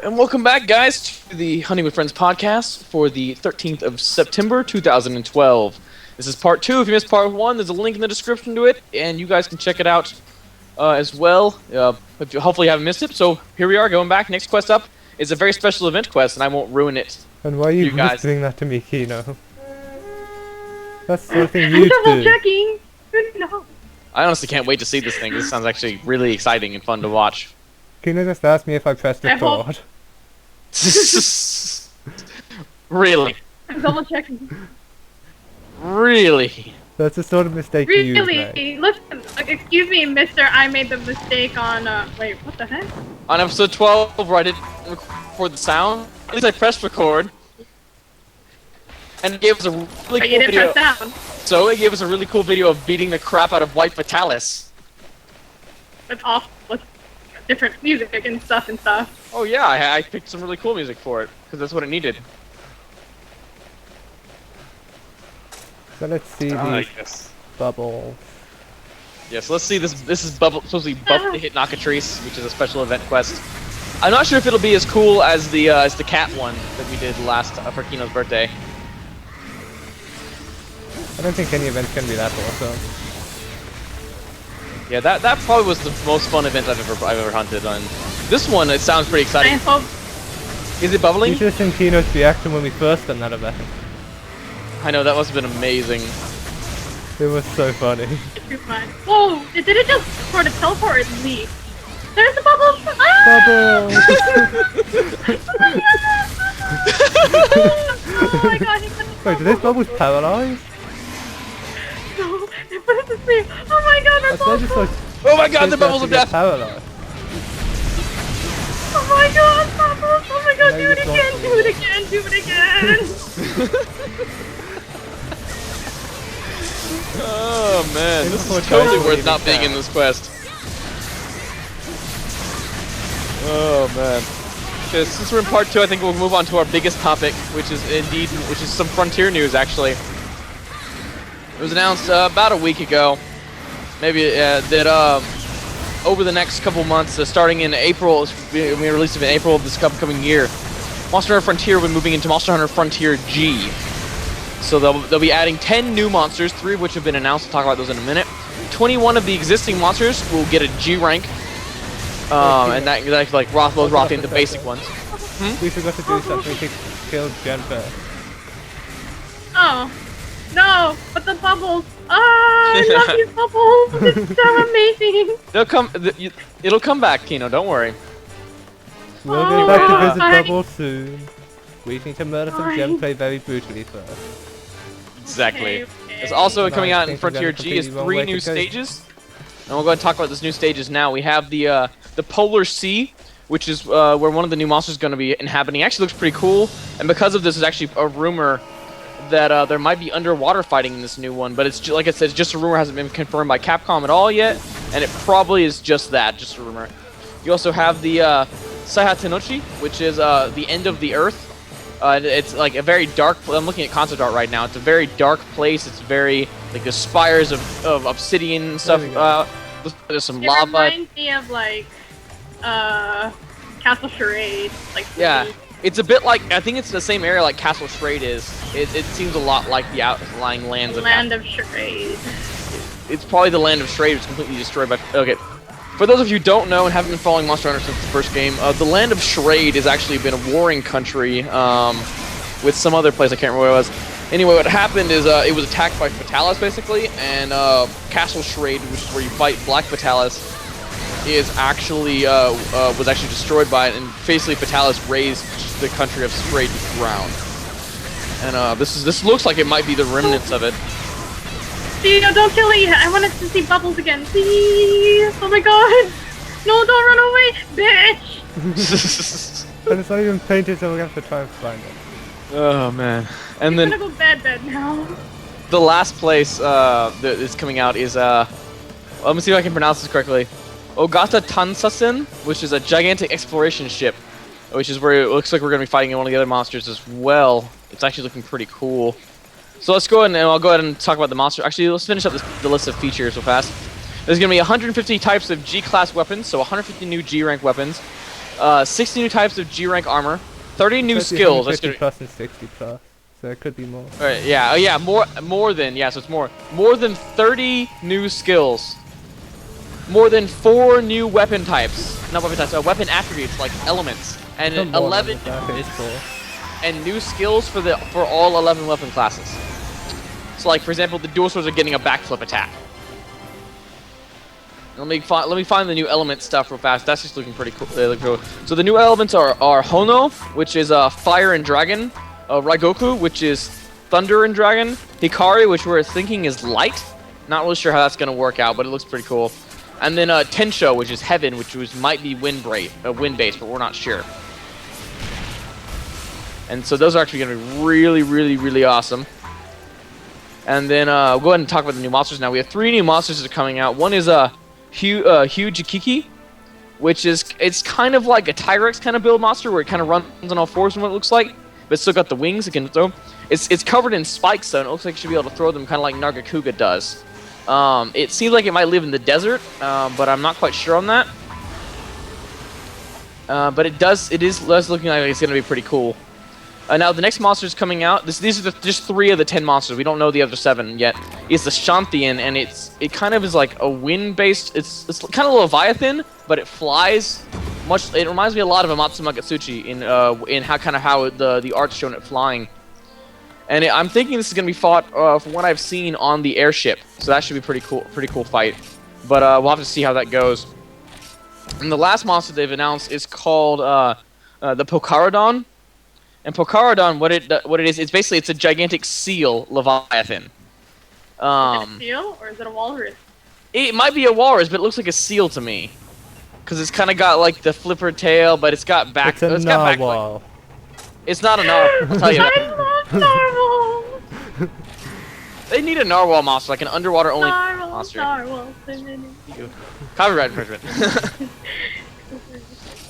And welcome back, guys, to the Hunting with Friends podcast for the 13th of September, 2012. This is part 2. If you missed part 1, there's a link in the description to it, and you guys can check it out as well. If you hopefully haven't missed it. So here we are, going back. Next quest up is a very special event quest, and I won't ruin it. And why are you guys doing that to me, Kino? That's the sort of thing you do. I'm double checking. No. I honestly can't wait to see this thing. This sounds actually really exciting and fun to watch. Kino just asked me if I pressed record. Really? I'm double checking. Really? That's the sort of mistake you make. Listen, excuse me, mister, I made the mistake on, wait, what the heck? On episode 12, where I didn't record the sound, at least I pressed record. And it gave us a really cool video. So it gave us a really cool video of beating the crap out of White Vitalis. That's awful. With different music and stuff. Oh yeah, I picked some really cool music for it, because that's what it needed. So let's see these bubbles. Yeah, so let's see this. This is supposed to be Buff to Hit Nakatrice, which is a special event quest. I'm not sure if it'll be as cool as the cat one that we did last for Kino's birthday. I don't think any event's gonna be that awesome. Yeah, that probably was the most fun event I've ever hunted on. This one, it sounds pretty exciting. I hope. Is it bubbling? You should have seen Kino's reaction when we first done that event. I know, that must have been amazing. It was so funny. Whoa! Did it just sort of teleport or leave? There's the bubbles! Ah! Bubbles! Oh my god, he put his Wait, do these bubbles paralyze? No, he put it to sleep. Oh my god, that's awesome! Oh my god, the bubbles of death! Paralyzed. Oh my god, bubbles! Oh my god, do it again! Do it again! Do it again! Oh man, this is totally worth not being in this quest. Oh man. Okay, since we're in part 2, I think we'll move on to our biggest topic, which is some Frontier news actually. It was announced about a week ago, maybe that over the next couple months, starting in April, we released it in April of this upcoming year, Monster Hunter Frontier will be moving into Monster Hunter Frontier G. So they'll be adding 10 new monsters, 3 of which have been announced. We'll talk about those in a minute. 21 of the existing monsters will get a G rank. And that like Rothlo's Rothian, the basic ones. We forgot to do something to kill Jen first. Oh. No, but the bubbles. Ah, I love these bubbles. It's so amazing. It'll come back, Kino. Don't worry. We'll be back to visit Bubbles soon. We need to murder some Gemplay very brutally first. Exactly. Okay. It's also coming out in Frontier G is 3 new stages. And we'll go ahead and talk about those new stages now. We have the Polar Sea, which is where one of the new monsters is going to be inhabiting. It actually looks pretty cool. And because of this, there's actually a rumor that there might be underwater fighting in this new one. But it's like I said, it's just a rumor, hasn't been confirmed by Capcom at all yet. And it probably is just that, just a rumor. You also have the Saihatenochi, which is the end of the Earth. It's like a very dark. I'm looking at concept art right now. It's a very dark place. It's very like the spires of obsidian and stuff. There's some lava. It reminds me of like Castle Charade. Like yeah, it's a bit like, I think it's the same area like Castle Charade is. It seems a lot like the outlying lands of Land of Charade. It's probably the Land of Charade. It's completely destroyed by. Okay. For those of you who don't know and haven't been following Monster Hunter since the first game, the Land of Charade has actually been a warring country with some other place, I can't remember what it was. Anyway, what happened is it was attacked by Vitalis, basically, and Castle Charade, which is where you fight Black Vitalis, is actually was actually destroyed by it, and basically Vitalis raised the country of Charade to the ground. And this looks like it might be the remnants of it. See, no, don't kill it yet. I wanted to see bubbles again. Please. Oh my god. No, don't run away, bitch. And it's not even painted, so we're gonna have to try and find it. Oh man. And You're then gonna go bed now. the last place that is coming out is let me see if I can pronounce this correctly. Ogata Tansasen, which is a gigantic exploration ship, which is where it looks like we're gonna be fighting one of the other monsters as well. It's actually looking pretty cool. So let's go ahead and I'll go ahead and talk about the monster. Actually, let's finish up the list of features real fast. There's going to be 150 types of G-class weapons, so 150 new G-rank weapons. 60 new types of G rank armor, 30 new It's skills. 50 plus and 60 plus, so it could be more. Alright, yeah, yeah, more than, yeah, so it's more than 30 new skills, more than 4 new weapon types, not weapon types, weapon attributes like elements, and 11 and new skills for all 11 weapon classes. So, like for example, the dual swords are getting a backflip attack. Let me find the new element stuff real fast. That's just looking pretty cool. They look cool. So the new elements are Hono, which is fire and dragon, Raigoku, which is thunder and dragon, Hikari, which we're thinking is light. Not really sure how that's gonna work out, but it looks pretty cool. And then Tensho, which is heaven, which might be wind-based, but we're not sure. And so those are actually gonna be really, really, really awesome. And then we'll go ahead and talk about the new monsters now. We have 3 new monsters that are coming out. One is Huge Kiki, which is kind of like a T-Rex kind of build monster where it kind of runs on all fours and what it looks like, but it's still got the wings it can throw. It's covered in spikes though, and it looks like it should be able to throw them kind of like Nargacuga does. It seems like it might live in the desert, but I'm not quite sure on that. But it is looking like it's going to be pretty cool. Now the next monster is coming out. These are just 3 of the 10 monsters. We don't know the other 7 yet. It's the Shantian, and it kind of is like a wind-based. It's kind of a Leviathan, but it flies. It reminds me a lot of Amatsuma Gatsuchi in how the art's shown it flying. And I'm thinking this is gonna be fought from what I've seen on the airship. So that should be pretty cool fight. But we'll have to see how that goes. And the last monster they've announced is called the Pokarodon. And Pokarodon, what it is, it's basically a gigantic seal Leviathan. Is it a seal or is it a walrus? It might be a walrus, but it looks like a seal to me. Cause it's kind of got like the flipper tail, but it's got back. It's a narwhal. It's not a narwhal. I'll tell you that. I love narwhals. They need a narwhal monster, like an underwater only monster. Narwhals. Copyright infringement.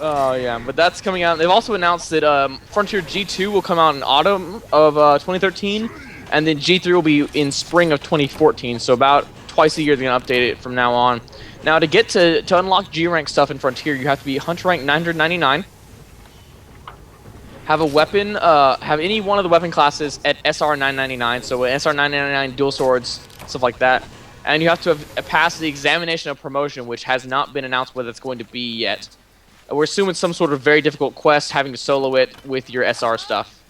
Oh yeah, but that's coming out. They've also announced that Frontier G2 will come out in autumn of 2013, and then G3 will be in spring of 2014. So about twice a year they're gonna update it from now on. Now to get to unlock G rank stuff in Frontier, you have to be Hunt rank 999. Have a weapon, have any one of the weapon classes at SR 999. So SR 999 dual swords, stuff like that. And you have to have passed the examination of promotion, which has not been announced what it's going to be yet. We're assuming some sort of very difficult quest, having to solo it with your SR stuff.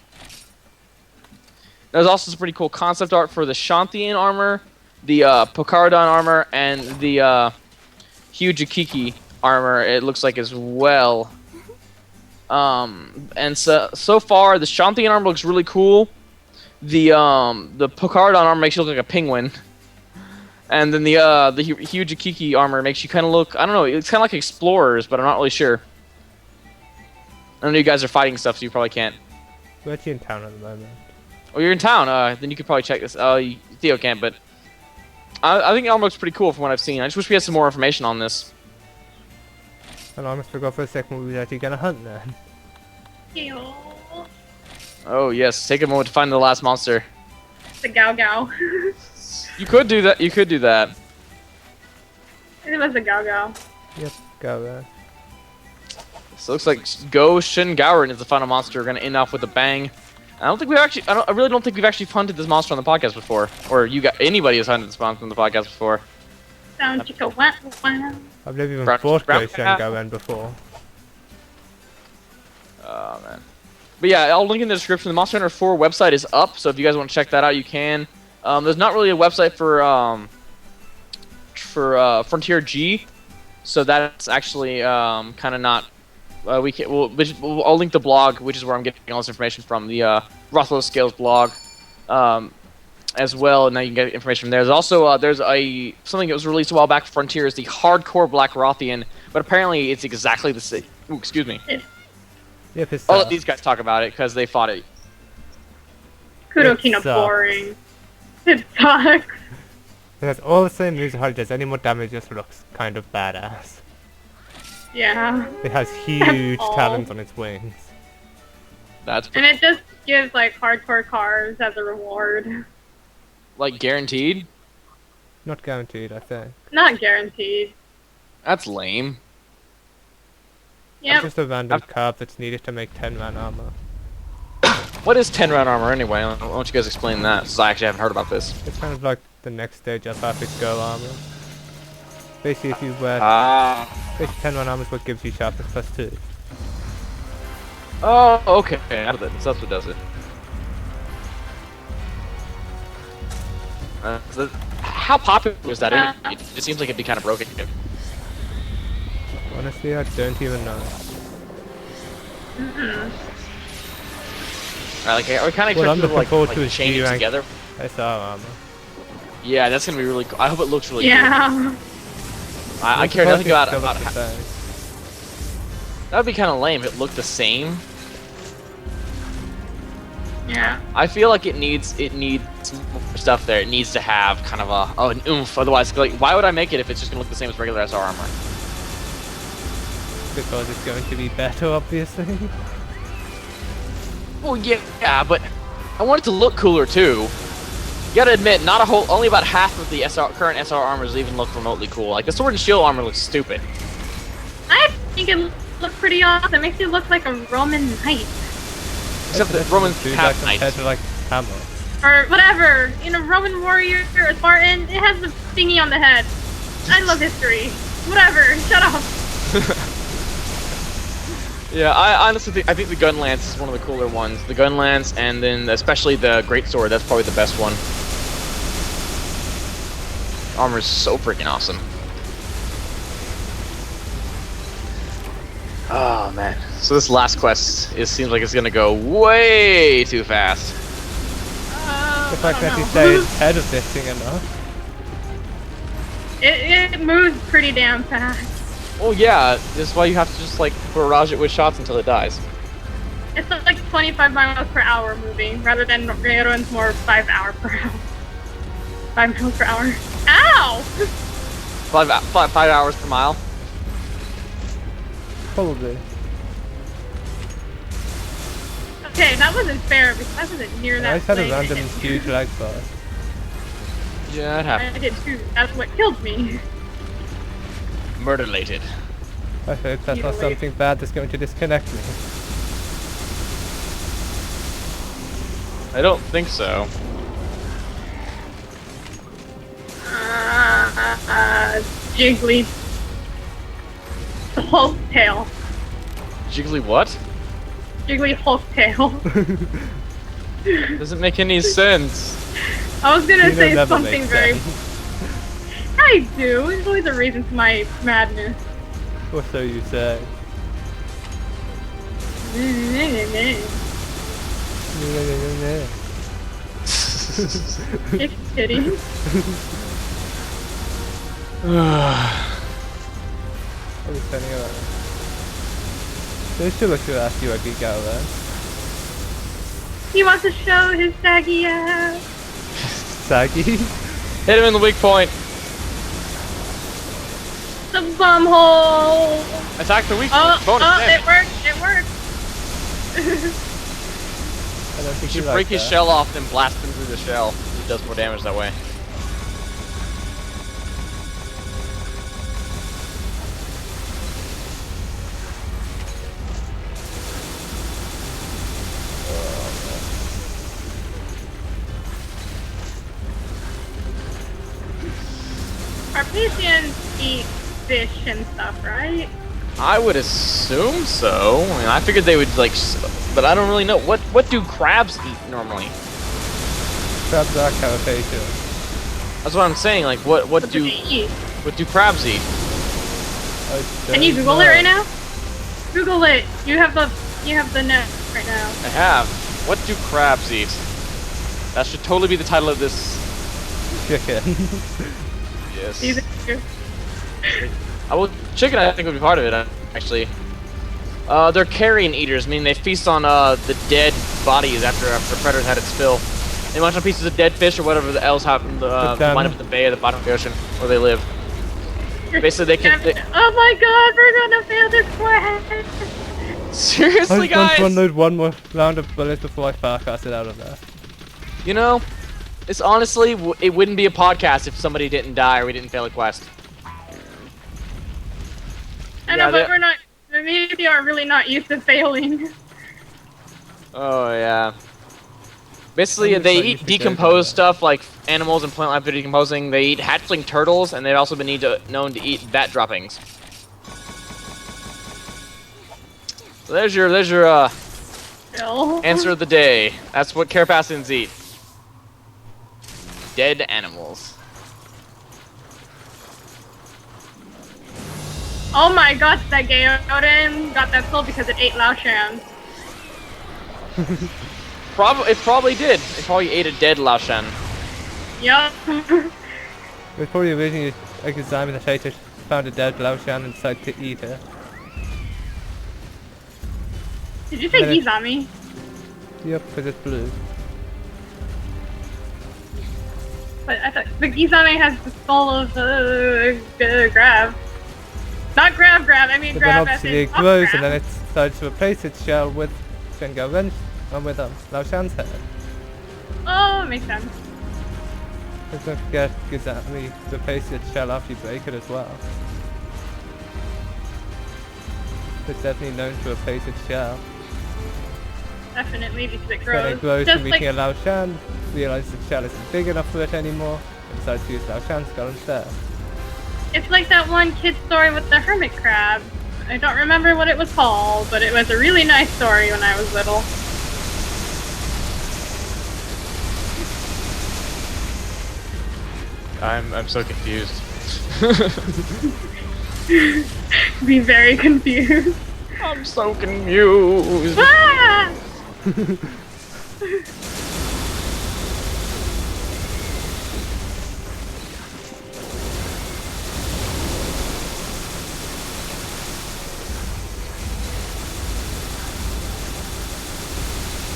There's also some pretty cool concept art for the Shantian armor, the Pokarodon armor, and the Hugikiki armor, it looks like as well. And so far, the Shantian armor looks really cool. The Pokarodon armor makes you look like a penguin. And then the Hugikiki armor makes you kind of look, I don't know, it's kind of like explorers, but I'm not really sure. I know you guys are fighting stuff, so you probably can't. We're actually in town at the moment. Oh, you're in town. Then you could probably check this. Theo can't, but I think the armor looks pretty cool from what I've seen. I just wish we had some more information on this. And I almost forgot for a second we were actually gonna hunt then. Oh yes, take a moment to find the last monster. The Gao Gao. You could do that. You could do that. It was a Gao Gao. Yep, go there. So it looks like Go Shin Gowron is the final monster. We're gonna end off with a bang. I really don't think we've actually hunted this monster on the podcast before, or anybody has hunted this monster on the podcast before. Sounds like a wah wah. I've never even fought Go Shin Gowron before. Oh man. But yeah, I'll link in the description. The Monster Hunter 4 website is up, so if you guys want to check that out, you can. There's not really a website for Frontier G, so that's actually kind of not. I'll link the blog, which is where I'm getting all this information from, the Rothlo Scales blog, as well. And now you can get information from there. There's also something that was released a while back for Frontier, is the Hardcore Black Rothian, but apparently it's exactly the same. Ooh, excuse me. Yep, I'll let these guys talk about it because they fought it. Kudokina boring. It sucks. It has all the same moves, hardly does any more damage, just looks kind of badass. Yeah. It has huge talons on its wings. And it just gives like hardcore cars as a reward. Like guaranteed? Not guaranteed, I think. Not guaranteed. That's lame. Yep. Just a random carb that's needed to make 10 round armor. What is 10 round armor anyway? Why don't you guys explain that, since I actually haven't heard about this. It's kind of like the next stage up after go armor. Basically, if you wear basically 10 round armor is what gives you sharpness +2. Oh, okay. That's what does it. So how popular is that? It seems like it'd be kind of broken. Honestly, I don't even know. Like, I kind of What I'm expect looking forward like to is chain it G-rank together. SR armor. Yeah, that's gonna be really cool. I hope it looks really Yeah. cool. I care nothing about That would be kind of lame if it looked the same. Yeah. I feel like it needs more stuff there. It needs to have kind of an oomph. Otherwise, like, why would I make it if it's just gonna look the same as regular SR armor? Because it's going to be better, obviously. Well, yeah, but I want it to look cooler too. You gotta admit, only about half of the current SR armors even look remotely cool. Like the sword and shield armor looks stupid. I think it looks pretty awesome. It makes you look like a Roman knight. Except that Romans have compared knights. to like hammer. Or whatever. You know, Roman warrior or a Spartan, it has the thingy on the head. I love history. Whatever, shut up. Yeah, I honestly think the gun lance is one of the cooler ones. The gun lance, and then especially the great sword. That's probably the best one. Armor is so freaking awesome. Oh man. So this last quest seems like it's gonna go way too fast. The fact that you say it's ahead of this thing enough. It moves pretty damn fast. Oh yeah, this is why you have to just like barrage it with shots until it dies. It's like 25 miles per hour moving, rather than Railroad's more 5 hours per hour. 5 miles per hour. Ow! 5 hours per mile. Probably. Okay, that wasn't fair because I wasn't near that. I just had a plane. random huge lag bar. Yeah, it happened. I did too. That's what killed me. Murder-lated. I hope that's not Wait. something bad that's going to disconnect me. I don't think so. Jiggly. Hulk tail. Jiggly what? Jiggly Hulk tail. Doesn't make any sense. I was gonna You know, say never something makes very. sense. I do. There's always a reason to my madness. Or so you say. It's kidding. I was turning around. They should look to ask you a geek out there. He wants to show his saggy ass. Saggy? Hit him in the weak point. The bum hole. Attack the weak Oh, point. Bonus damage. it worked. It worked. I don't think You should like break his that. shell off, then blast him through the shell. It does more damage that way. Carpathians eat fish and stuff, right? I would assume so. I mean, I figured they would like, but I don't really know. What do crabs eat normally? Crabs are carapacious. That's what I'm saying. Like, what What do they eat? crabs eat? Can you Google it right now? Google it. You have the net right now. I have. What do crabs eat? That should totally be the title of this. Chicken. Yes. These Well, chicken I think would be part of it, actually. They're carrion eaters, meaning they feast on the dead bodies after predators had its fill. They munch on pieces of dead fish or whatever else happen to wind up in the bay or the bottom of the ocean where they live. Basically, they can. Oh my god, we're gonna fail this quest! Seriously, I just want guys. to unload one more round of bullets before I farcast it out of there. You know, it's honestly it wouldn't be a podcast if somebody didn't die or we didn't fail a quest. I know, Yeah, but we're not. Maybe are really not used to failing. Oh yeah. Basically, they eat decomposed stuff like animals and plant life. They're decomposing. They eat hatchling turtles, and they've also been known to eat bat droppings. So there's your answer of the day. That's what Carapassians eat. Dead animals. Oh my gosh, that Gaoden got that soul because it ate Lao Shan. It probably did. It probably ate a dead Lao Shan. Yup. It was probably originally like a zombie that tried to found a dead Lao Shan and decided to eat it. Did you say Gizami? Yep, because it's blue. But I thought the Gizami has the skull of Grab. Not Grab, I mean But Grab then as obviously in it grows Grab. and then it starts to replace its shell with Shenga Ren and with Lao Shan's head. Oh, makes sense. Let's not forget Gizami replaces its shell after you break it as well. It's definitely known to replace its shell. Definitely, because it Then grows. it grows Just from like eating a Lao Shan, realizes the shell isn't big enough for it anymore, and decides to use Lao Shan's skull instead. it's like that one kid story with the hermit crab. I don't remember what it was called, but it was a really nice story when I was little. I'm so confused. Be very confused. I'm so confused. Ah!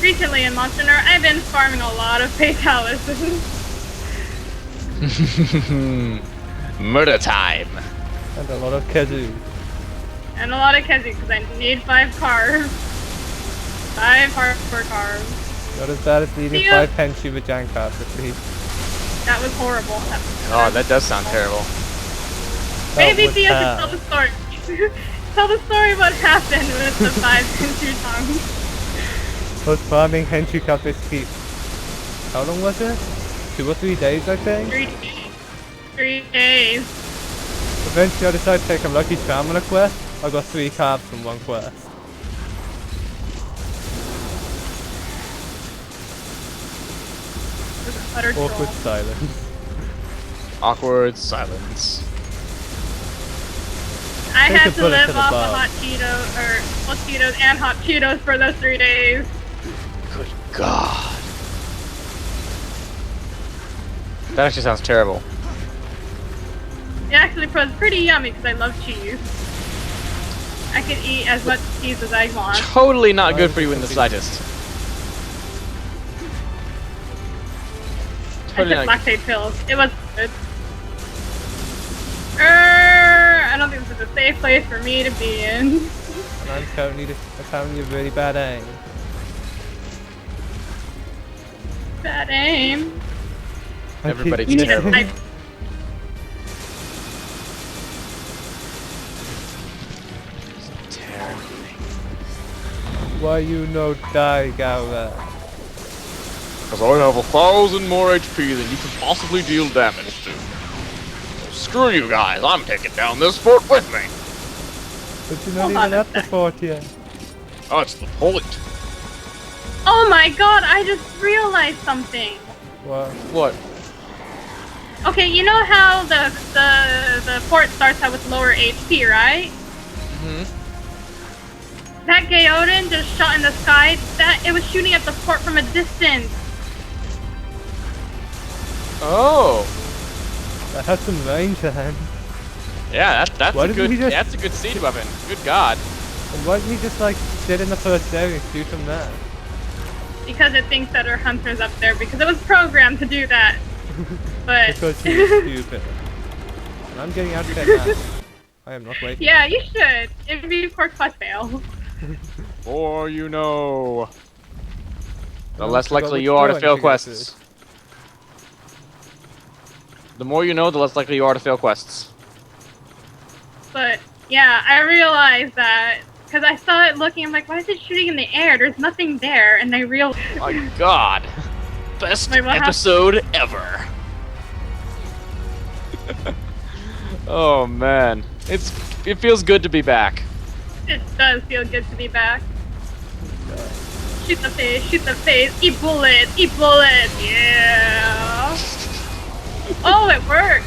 Recently in Monster Hunter, I've been farming a lot of Fatalists. Murder time. And a lot of Kazoo. And a lot of Kezi, because I need 5 carbs. 5 hardcore carbs. Not as bad as needing Theo- 5 Henshu with Jankars at least. That was horrible. Oh, that does sound terrible. Maybe was Theo can bad. tell the story. Tell the story what happened with the 5 Henshu tongues. Was farming Henshu Cup this keep. How long was it? 2 or 3 days I think? 3 days. Eventually I decided to take a lucky charm on a quest. I got 3 carbs from one quest. It was an utter Awkward troll. silence. Awkward silence. I Take had a to bullet live to the off butt. of hot Cheetos, or hot Cheetos and hot Cheetos for those 3 days. Good God. That actually sounds terrible. It actually was pretty yummy because I love cheese. I could eat as much cheese as I want. Totally not good for you in the slightest. I Totally took not. lactate pills. It was good. I don't think this is a safe place for me to be in. And I'm currently having a really bad aim. Bad aim. Everybody's You need to terrible. type. Why you no die, Gaura? Because I have 1,000 more HP than you can possibly deal damage to. Screw you guys, I'm taking down this fort with me. But you're not Hold on even a at the sec. fort yet. That's the point. Oh my god, I just realized something. What? What? Okay, you know how the fort starts out with lower HP, right? Hmm. That Gaoden just shot in the sky. It was shooting at the fort from a distance. Oh. That has some range then. Yeah, that's Why a didn't good. he just- That's a good siege weapon. Good God. And why didn't he just like sit in the first area and shoot from there? Because it thinks that our hunter's up there, because it was programmed to do that. But Because he's stupid. And I'm getting out of there now. I am not waiting. yeah, you should. It'd be for plus fail. Or you know. The I less forgot likely which you are to door I fail need to go quests. The more you know, the less likely you are to fail quests. But yeah, I realized that because I saw it looking. I'm like, why is it shooting in the air? There's nothing there, and I realized. My God, best episode ever. Oh man, it feels good to be back. It does feel good to be back. Shoot the face, eat bullets, yeah. Oh, it worked.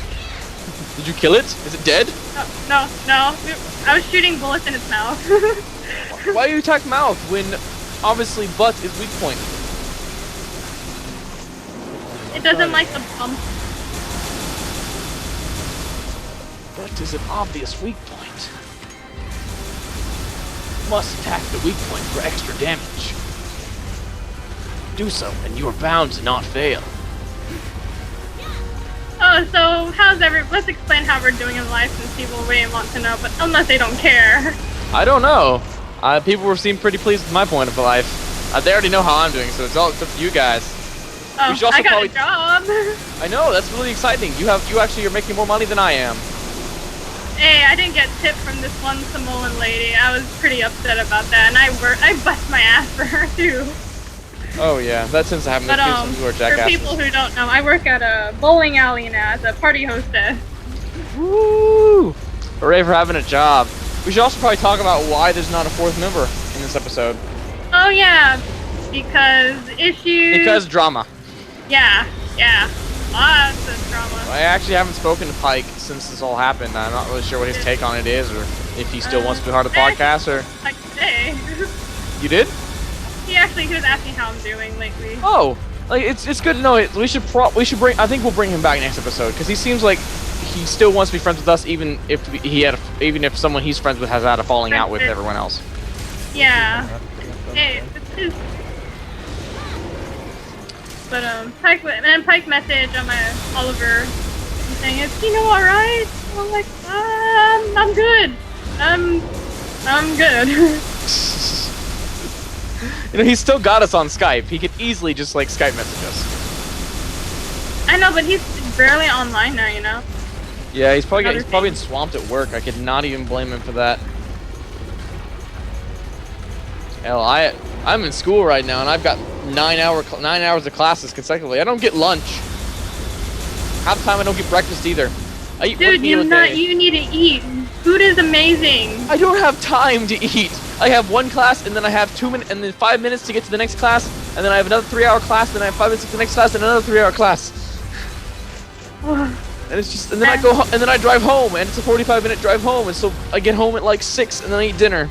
Did you kill it? Is it dead? No. I was shooting bullets in its mouth. Why do you attack mouth when obviously butt is weak point? It doesn't like the bump. Butt is an obvious weak point. Must attack the weak point for extra damage. Do so, and you are bound to not fail. Oh, so let's explain how we're doing in life since people really want to know, but unless they don't care. I don't know. People seem pretty pleased with my point of life. They already know how I'm doing, so it's up to you guys. Oh, I got a job. I know, that's really exciting. You actually are making more money than I am. Hey, I didn't get tipped from this one Samoan lady. I was pretty upset about that, and I bust my ass for her too. Oh yeah, that tends to happen to people who are jackasses. For people who don't know, I work at a bowling alley now as a party hostess. Woo! Hooray for having a job. We should also probably talk about why there's not a fourth member in this episode. Oh yeah, because issues. Because drama. Yeah. Lots of drama. I actually haven't spoken to Pike since this all happened. I'm not really sure what his take on it is, or if he still wants to be part of the podcast, or... Like today. You did? He was asking how I'm doing lately. Oh, like it's good to know. We should bring. I think we'll bring him back next episode because he seems like he still wants to be friends with us, even if even if someone he's friends with has had a falling out with everyone else. Yeah. Hey, but Pike message on my Oliver saying, "Is Kino alright?" I'm like, I'm good. I'm good. You know, he's still got us on Skype. He could easily just like Skype message us. I know, but he's barely online now, you know. Yeah, he's probably swamped at work. I could not even blame him for that. Hell, I'm in school right now, and I've got 9 hours of classes consecutively. I don't get lunch. Half the time I don't get breakfast either. I eat one meal a day. You need to eat. Food is amazing. I don't have time to eat. I have one class, and then I have 2 minutes, and then 5 minutes to get to the next class, and then I have another 3-hour class, and then I have 5 minutes to the next class, and another 3-hour class. And it's just, and then I go, and then I drive home, and it's a 45-minute drive home, and so I get home at like 6, and then I eat dinner.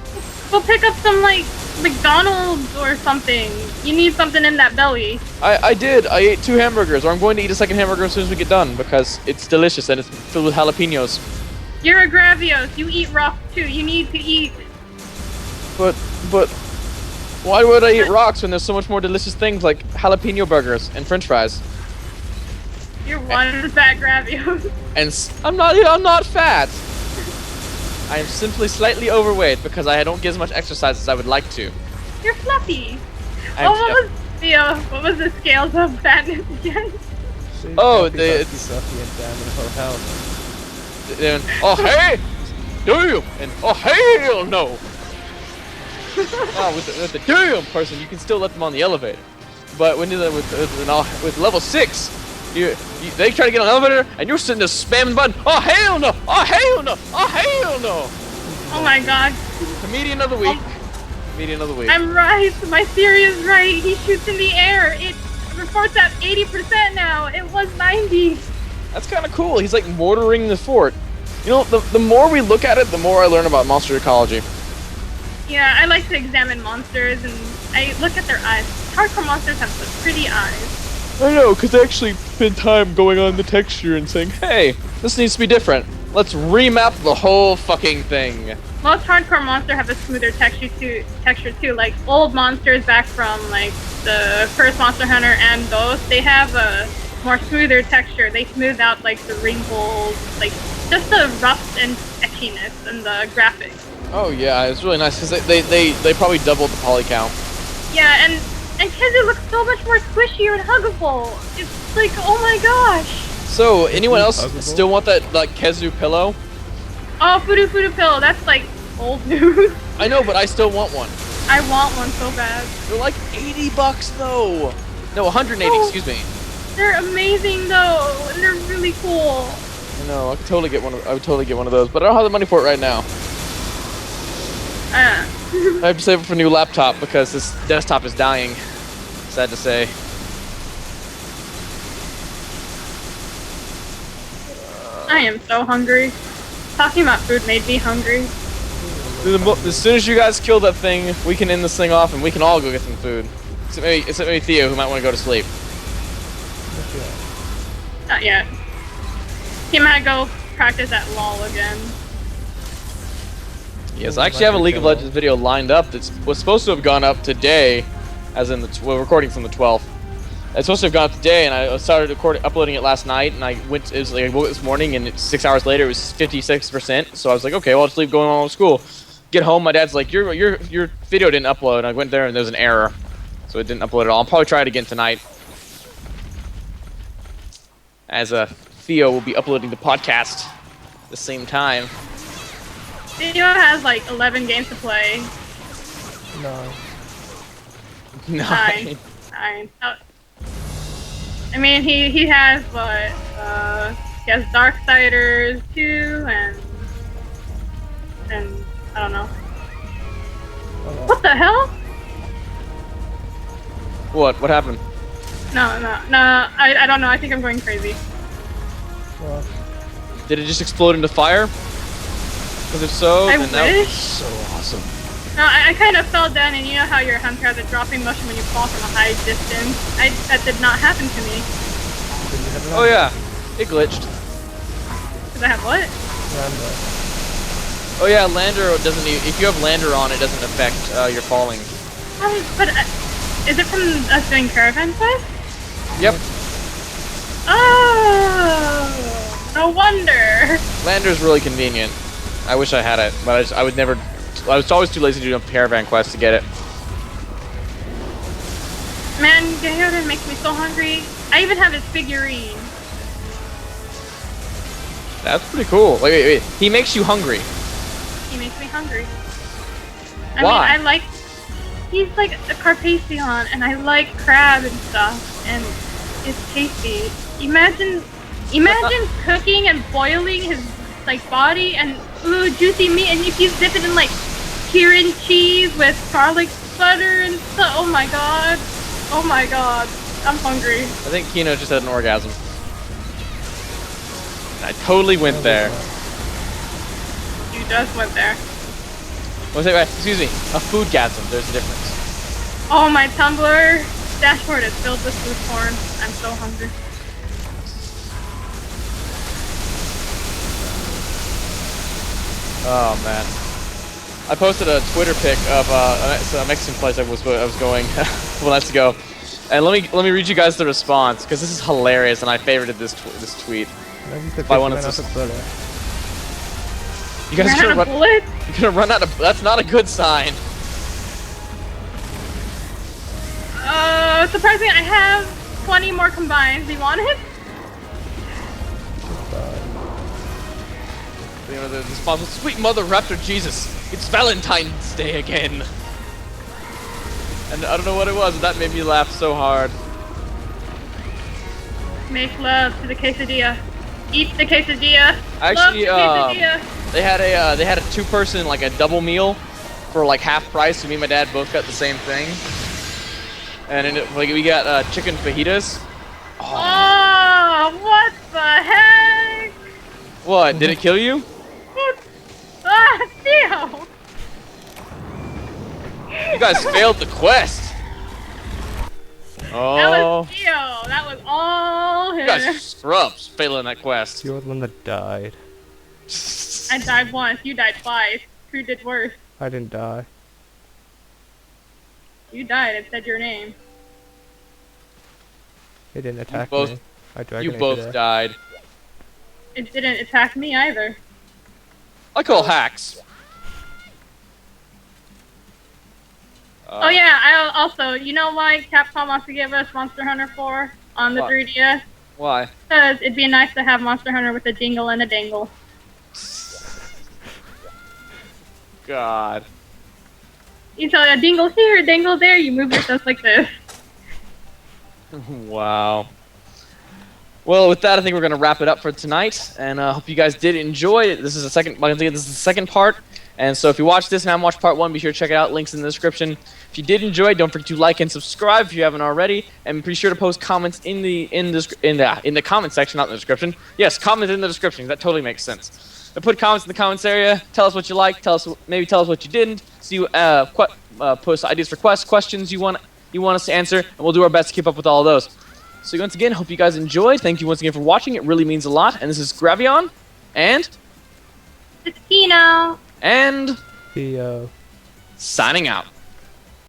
We'll pick up some like McDonald's or something. You need something in that belly. I did. I ate 2 hamburgers, or I'm going to eat a second hamburger as soon as we get done because it's delicious and it's filled with jalapenos. You're a Gravios. You eat rocks too. You need to eat. But why would I eat rocks when there's so much more delicious things like jalapeno burgers and French fries? You're one fat Gravios. And I'm not fat. I am simply slightly overweight because I don't get as much exercise as I would like to. You're fluffy. What was the scales of fatness again? Oh, oh hey, do you? And oh hell no. With the damn person, you can still let them on the elevator, but when you're with level 6, they try to get on the elevator, and you're sitting there spamming the button. Oh hell no! Oh hell no! Oh hell no! Oh my god! Comedian of the week. Comedian of the week. I'm right. My theory is right. He shoots in the air. It reports at 80% now. It was 90. That's kind of cool. He's like mortaring the fort. You know, the more we look at it, the more I learn about monster ecology. Yeah, I like to examine monsters, and I look at their eyes. Hardcore monsters have such pretty eyes. I know, because they actually spend time going on the texture and saying, hey, this needs to be different. Let's remap the whole fucking thing. Most hardcore monsters have a smoother texture too. Like old monsters back from like the first Monster Hunter and those, they have a more smoother texture. They smooth out like the wrinkles, like just the rough and etchiness and the graphics. Oh yeah, it's really nice because they probably doubled the poly count. Yeah, and Kezu looks so much more squishy and huggable. It's like, oh my gosh. So, anyone else still want that like Kezu pillow? Oh, Fudu pillow. That's like old news. I know, but I still want one. I want one so bad. They're like $80 though. No, 180. Oh. Excuse me. They're amazing though, and they're really cool. I know. I could totally get one. I would totally get one of those, but I don't have the money for it right now. I have to save it for a new laptop because this desktop is dying. Sad to say. I am so hungry. Talking about food made me hungry. As soon as you guys kill that thing, we can end this thing off and we can all go get some food. Except maybe Theo, who might want to go to sleep. Not yet. He might go practice at LOL again. Yes, I actually have a League of Legends video lined up that was supposed to have gone up today, as in we're recording from the 12th. It's supposed to have gone up today, and I started uploading it last night, and I woke up this morning, and 6 hours later it was 56%. So I was like, okay, well, I'll just leave going on with school. Get home, my dad's like, your video didn't upload. And I went there and there's an error, so it didn't upload at all. I'll probably try it again tonight, as Theo will be uploading the podcast at the same time. Theo has like 11 games to play. No. 9. Oh. I mean, he has what? He has Darksiders 2 and I don't know. What the hell? What? What happened? No. I don't know. I think I'm going crazy. What? Did it just explode into fire? Because if so, I then that would be wish. so awesome. No, I kind of fell down, and you know how your hunter has a dropping motion when you fall from a high distance? That did not happen to me. Oh yeah, it glitched. Because I have what? Lander. Oh yeah, lander doesn't. If you have lander on, it doesn't affect your falling. But is it from us doing caravan quest? Yep. Oh, no wonder. Lander's really convenient. I wish I had it, but I would never. I was always too lazy to do a caravan quest to get it. Man, Gayoden makes me so hungry. I even have his figurine. That's pretty cool. Wait. He makes you hungry. He makes me hungry. Why? I mean, he's like a Carpathian, and I like crab and stuff, and it's tasty. Imagine cooking and boiling his like body and juicy meat, and if you dip it in like Kirin cheese with garlic butter and stuff. Oh my god. I'm hungry. I think Kino just had an orgasm. I totally went there. You just went there. Excuse me, a foodgasm. There's a difference. Oh, my Tumblr dashboard is filled with food porn. I'm so hungry. Oh man. I posted a Twitter pic of a Mexican place I was going a couple nights ago, and let me read you guys the response because this is hilarious, and I favorited this tweet. By one of the. You guys are gonna run out of. That's not a good sign. Surprisingly, I have 20 more combined. Do you want it? You know, the response was, "Sweet Mother Raptor Jesus, it's Valentine's Day again." And I don't know what it was, but that made me laugh so hard. Make love to the quesadilla. Eat the quesadilla. Actually, love the quesadilla. they had a two-person like a double meal for like half price. So me and my dad both got the same thing, and we got chicken fajitas. Oh, what the heck? What? Did it kill you? Theo! You guys failed the quest. Oh. That was Theo. That was all him. You guys scrubs failing that quest. You're the one that died. I died once. You died twice. Who did worse? I didn't die. You died. It said your name. It didn't attack both, me. You both died. It didn't attack me either. I call hacks. Oh yeah, I also, you know why Capcom wants to give us Monster Hunter 4 on the What? 3DS? Why? Because it'd be nice to have Monster Hunter with a jingle and a dangle. God. You tell a dingle here, dingle there, you move yourself like this. Wow. Well, with that, I think we're gonna wrap it up for tonight, and hope you guys did enjoy. This is the second. This is the second part, and so if you watched this and haven't watched part 1, be sure to check it out. Links in the description. If you did enjoy, don't forget to like and subscribe if you haven't already, and be sure to post comments in the comment section, not in the description. Yes, comment in the description. That totally makes sense. But put comments in the comments area. Tell us what you liked. Tell us what you didn't. See, post ideas for questions you want us to answer, and we'll do our best to keep up with all of those. So once again, hope you guys enjoyed. Thank you once again for watching. It really means a lot. And this is Gravion, and It's Kino. and Theo. signing out.